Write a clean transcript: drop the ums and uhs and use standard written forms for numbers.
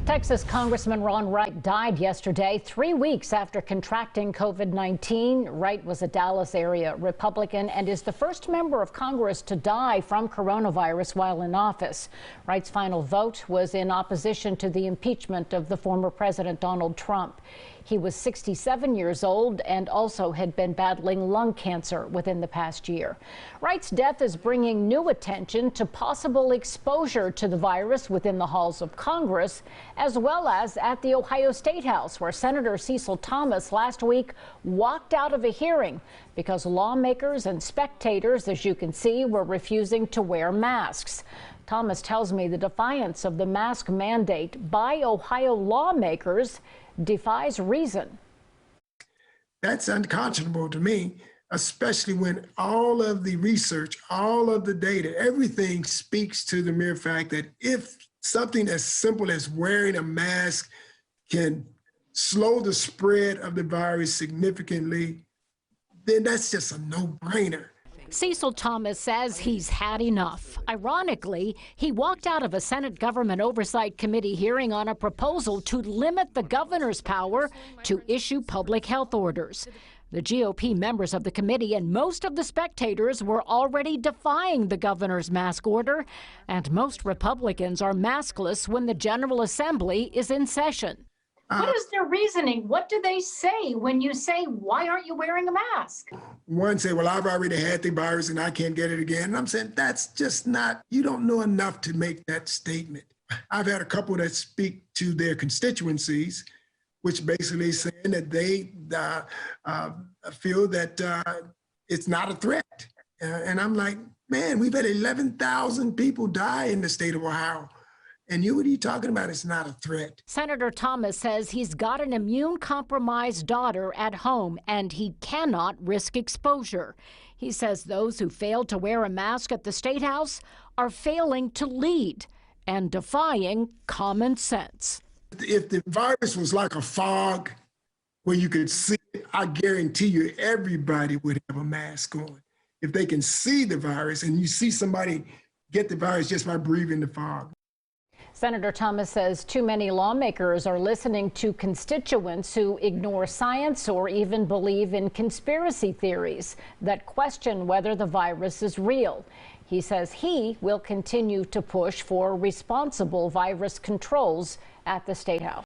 Texas Congressman Ron Wright died yesterday, 3 weeks after contracting COVID-19. Wright was a Dallas area Republican and is the first member of Congress to die from coronavirus while in office. Wright's final vote was in opposition to the impeachment of the former President Donald Trump. He was 67 years old and also had been battling lung cancer within the past year. Wright's death is bringing new attention to possible exposure to the virus within the halls of Congress, as well as at the Ohio State House, where Senator Cecil Thomas last week walked out of a hearing because lawmakers and spectators, as you can see, were refusing to wear masks. Thomas tells me the defiance of the mask mandate by Ohio lawmakers defies reason. That's unconscionable to me, especially when all of the research, all of the data, everything speaks to the mere fact that if something as simple as wearing a mask can slow the spread of the virus significantly, then that's just a no-brainer. Cecil Thomas says he's had enough. Ironically, he walked out of a Senate Government Oversight Committee hearing on a proposal to limit the governor's power to issue public health orders. The GOP members of the committee and most of the spectators were already defying the governor's mask order, and most Republicans are maskless when the General Assembly is in session. What is their reasoning? What do they say when you say, why aren't you wearing a mask? One say, well, I've already had the virus and I can't get it again. And I'm saying that's just not, you don't know enough to make that statement. I've had a couple that speak to their constituencies, which basically saying that they feel that it's not a threat. And I'm like, man, we've had 11,000 people die in the state of Ohio. And what are you talking about? It's not a threat. Senator Thomas says he's got an immune-compromised daughter at home and he cannot risk exposure. He says those who failed to wear a mask at the State House are failing to lead and defying common sense. If the virus was like a fog where you could see it, I guarantee you everybody would have a mask on. If they can see the virus and you see somebody get the virus just by breathing the fog. Senator Thomas says too many lawmakers are listening to constituents who ignore science or even believe in conspiracy theories that question whether the virus is real. He says he will continue to push for responsible virus controls at the State House.